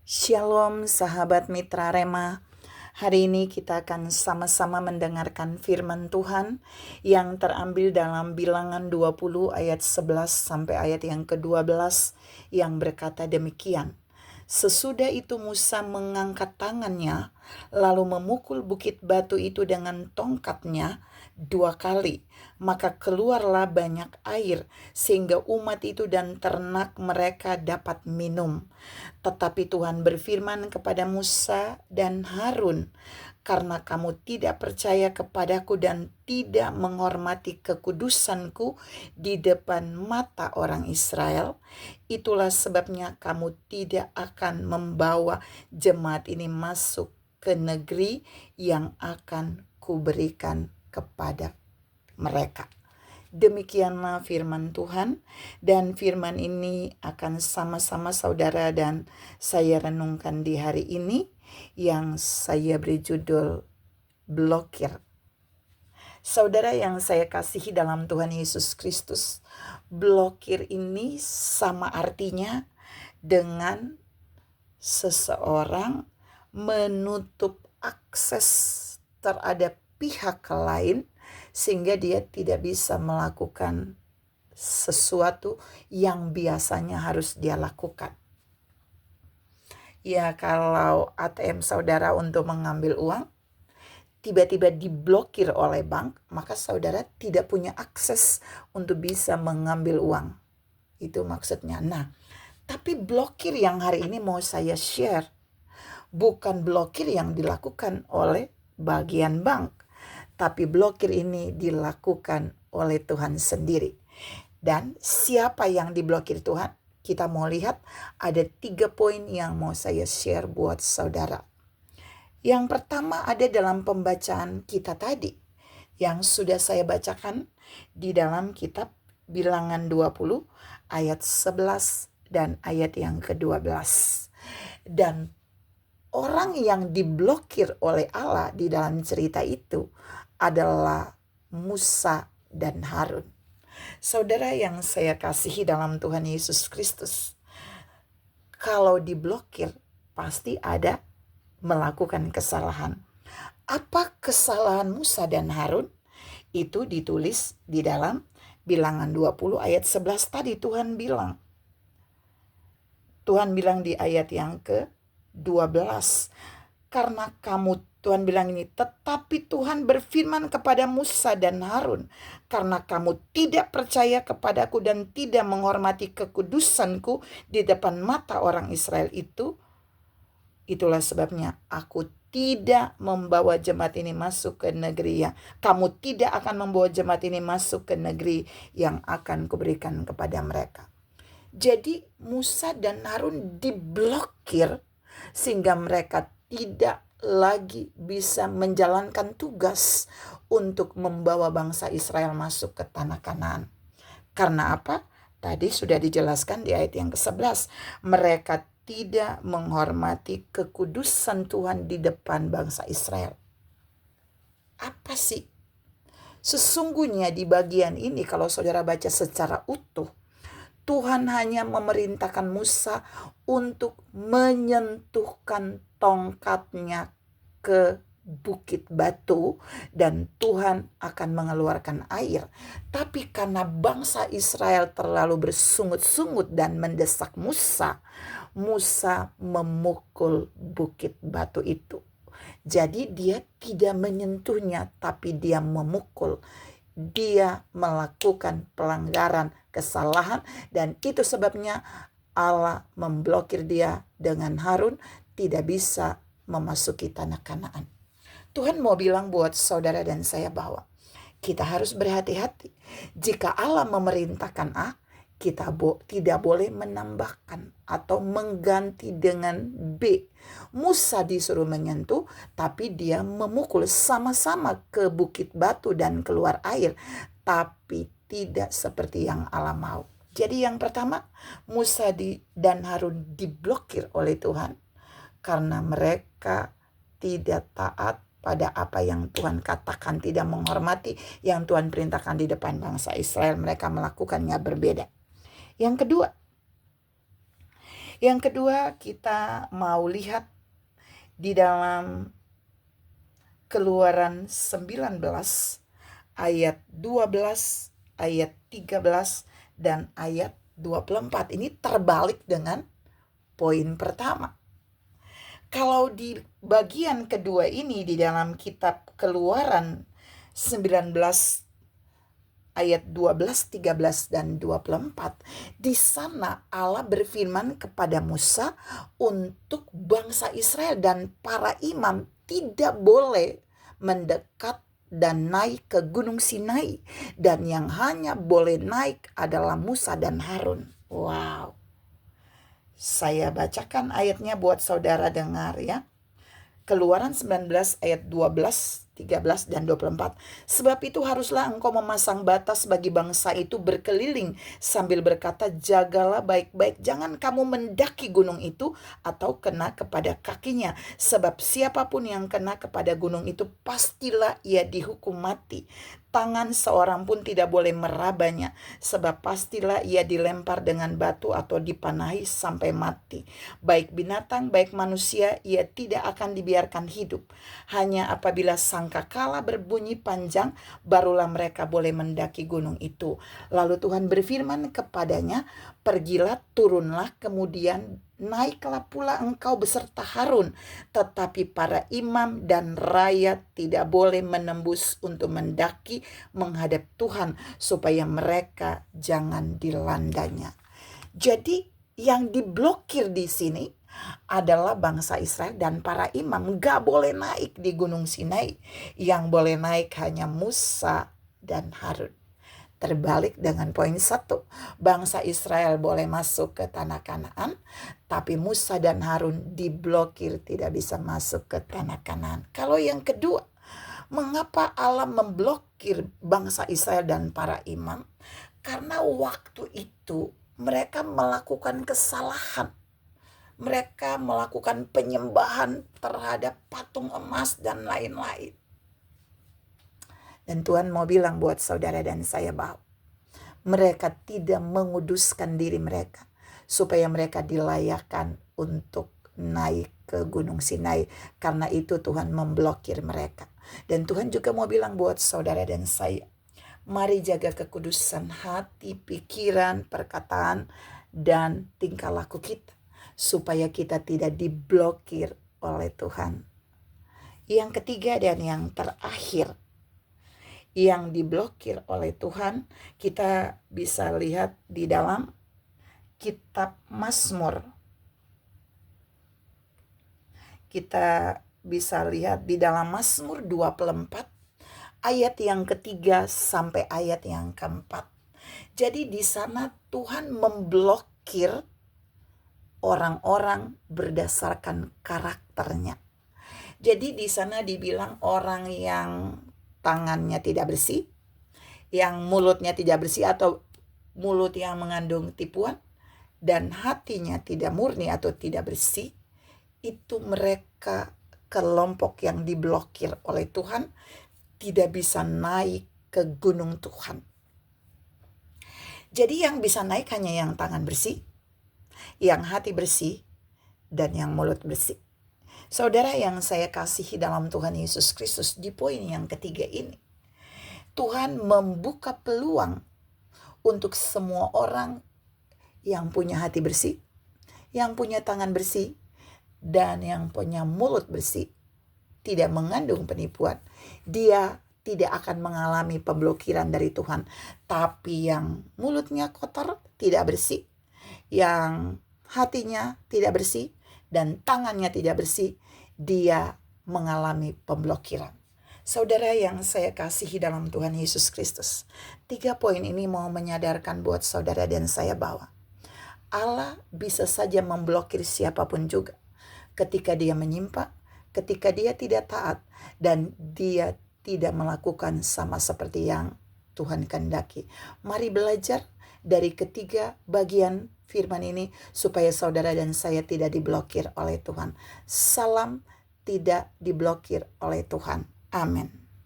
Shalom sahabat Mitra Rema. Hari ini kita akan sama-sama mendengarkan firman Tuhan yang terambil dalam Bilangan 20 ayat 11 sampai ayat yang ke-12 yang berkata demikian. Sesudah itu Musa mengangkat tangannya lalu memukul bukit batu itu dengan tongkatnya 2 kali. Maka keluarlah banyak air sehingga umat itu dan ternak mereka dapat minum. Tetapi Tuhan berfirman kepada Musa dan Harun, "Karena kamu tidak percaya kepadaku dan tidak menghormati kekudusanku di depan mata orang Israel, itulah sebabnya kamu tidak akan membawa jemaat ini masuk ke negeri yang akan kuberikan kepada mereka." Demikianlah firman Tuhan, dan firman ini akan sama-sama saudara dan saya renungkan di hari ini yang saya beri judul blokir. Saudara yang saya kasihi dalam Tuhan Yesus Kristus, blokir ini sama artinya dengan seseorang menutup akses terhadap pihak lain sehingga dia tidak bisa melakukan sesuatu yang biasanya harus dia lakukan. Ya, kalau ATM saudara untuk mengambil uang tiba-tiba diblokir oleh bank, maka saudara tidak punya akses untuk bisa mengambil uang. Itu maksudnya. Nah, tapi blokir yang hari ini mau saya share bukan blokir yang dilakukan oleh bagian bank, tapi blokir ini dilakukan oleh Tuhan sendiri. Dan siapa yang diblokir Tuhan? Kita mau lihat ada 3 poin yang mau saya share buat saudara. Yang pertama ada dalam pembacaan kita tadi, yang sudah saya bacakan di dalam kitab Bilangan 20 ayat 11 dan ayat yang ke-12. Dan orang yang diblokir oleh Allah di dalam cerita itu adalah Musa dan Harun. Saudara yang saya kasihi dalam Tuhan Yesus Kristus, kalau diblokir pasti ada melakukan kesalahan. Apa kesalahan Musa dan Harun? Itu ditulis di dalam Bilangan 20 ayat 11 tadi. Tuhan bilang di ayat yang ke-12, karena Tuhan bilang ini, tetapi Tuhan berfirman kepada Musa dan Harun, karena kamu tidak percaya kepadaku dan tidak menghormati kekudusanku di depan mata orang Israel itulah sebabnya aku tidak membawa jemaat ini masuk ke negeri yang kamu tidak akan membawa jemaat ini masuk ke negeri yang akan kuberikan kepada mereka. Jadi Musa dan Harun diblokir sehingga mereka tidak lagi bisa menjalankan tugas untuk membawa bangsa Israel masuk ke tanah Kanaan. Karena apa? Tadi sudah dijelaskan di ayat yang ke-11. Mereka tidak menghormati kekudusan Tuhan di depan bangsa Israel. Apa sih? Sesungguhnya di bagian ini kalau saudara baca secara utuh, Tuhan hanya memerintahkan Musa untuk menyentuhkan tongkatnya ke bukit batu dan Tuhan akan mengeluarkan air. Tapi karena bangsa Israel terlalu bersungut-sungut dan mendesak Musa memukul bukit batu itu. Jadi dia tidak menyentuhnya, tapi dia memukul. Dia melakukan pelanggaran, kesalahan, dan itu sebabnya Allah memblokir dia dengan Harun tidak bisa memasuki tanah Kanaan. Tuhan mau bilang buat saudara dan saya bahwa kita harus berhati-hati. Jika Allah memerintahkan A, kita tidak boleh menambahkan atau mengganti dengan B. Musa disuruh menyentuh, tapi dia memukul sama-sama ke bukit batu dan keluar air, tapi tidak seperti yang Allah mau. Jadi yang pertama, Musa dan Harun diblokir oleh Tuhan karena mereka tidak taat pada apa yang Tuhan katakan, tidak menghormati yang Tuhan perintahkan di depan bangsa Israel. Mereka melakukannya berbeda. Yang kedua, Yang kedua, kita mau lihat di dalam Keluaran 19 ayat 12, ayat 13, dan ayat 24. Ini terbalik dengan poin pertama. Kalau di bagian kedua ini di dalam kitab Keluaran 19 ayat 12, 13, dan 24, di sana Allah berfirman kepada Musa untuk bangsa Israel dan para imam tidak boleh mendekat dan naik ke Gunung Sinai, dan yang hanya boleh naik adalah Musa dan Harun. Wow. Saya bacakan ayatnya buat saudara dengar ya. Keluaran 19 ayat 12, 13, dan 24. Sebab itu haruslah engkau memasang batas bagi bangsa itu berkeliling sambil berkata, jagalah baik-baik, jangan kamu mendaki gunung itu atau kena kepada kakinya. Sebab siapapun yang kena kepada gunung itu pastilah ia dihukum mati. Tangan seorang pun tidak boleh merabanya, sebab pastilah ia dilempar dengan batu atau dipanahi sampai mati. Baik binatang, baik manusia, ia tidak akan dibiarkan hidup. Hanya apabila sangkakala berbunyi panjang, barulah mereka boleh mendaki gunung itu. Lalu Tuhan berfirman kepadanya, pergilah, turunlah, kemudian naiklah pula engkau beserta Harun, tetapi para imam dan rakyat tidak boleh menembus untuk mendaki menghadap Tuhan, supaya mereka jangan dilandanya. Jadi yang diblokir di sini adalah bangsa Israel dan para imam. Gak boleh naik di Gunung Sinai. Yang boleh naik hanya Musa dan Harun. Terbalik dengan poin 1. Bangsa Israel boleh masuk ke tanah Kanaan, tapi Musa dan Harun diblokir, tidak bisa masuk ke tanah Kanaan. Kalau yang kedua, mengapa Allah memblokir bangsa Israel dan para imam? Karena waktu itu mereka melakukan kesalahan. Mereka melakukan penyembahan terhadap patung emas dan lain-lain. Dan Tuhan mau bilang buat saudara dan saya bahwa mereka tidak menguduskan diri mereka supaya mereka dilayakkan untuk naik ke Gunung Sinai. Karena itu Tuhan memblokir mereka. Dan Tuhan juga mau bilang buat saudara dan saya, mari jaga kekudusan hati, pikiran, perkataan, dan tingkah laku kita, supaya kita tidak diblokir oleh Tuhan. Yang ketiga dan yang terakhir, yang diblokir oleh Tuhan, kita bisa lihat di dalam kitab Mazmur. Kita bisa lihat di dalam Mazmur 24 ayat yang ketiga sampai ayat yang keempat. Jadi di sana Tuhan memblokir orang-orang berdasarkan karakternya. Jadi di sana dibilang orang yang tangannya tidak bersih, yang mulutnya tidak bersih atau mulut yang mengandung tipuan, dan hatinya tidak murni atau tidak bersih, itu mereka kelompok yang diblokir oleh Tuhan, tidak bisa naik ke gunung Tuhan. Jadi yang bisa naik hanya yang tangan bersih, yang hati bersih, dan yang mulut bersih. Saudara yang saya kasihi dalam Tuhan Yesus Kristus, di poin yang ketiga ini, Tuhan membuka peluang untuk semua orang yang punya hati bersih, yang punya tangan bersih, dan yang punya mulut bersih, tidak mengandung penipuan. Dia tidak akan mengalami pemblokiran dari Tuhan. Tapi yang mulutnya kotor, tidak bersih, yang hatinya tidak bersih, dan tangannya tidak bersih, dia mengalami pemblokiran. Saudara yang saya kasihi dalam Tuhan Yesus Kristus, 3 poin ini mau menyadarkan buat saudara dan saya bahwa Allah bisa saja memblokir siapapun juga ketika dia menyimpang, ketika dia tidak taat, dan dia tidak melakukan sama seperti yang Tuhan kehendaki. Mari belajar dari ketiga bagian firman ini supaya saudara dan saya tidak diblokir oleh Tuhan. Salam tidak diblokir oleh Tuhan. Amin.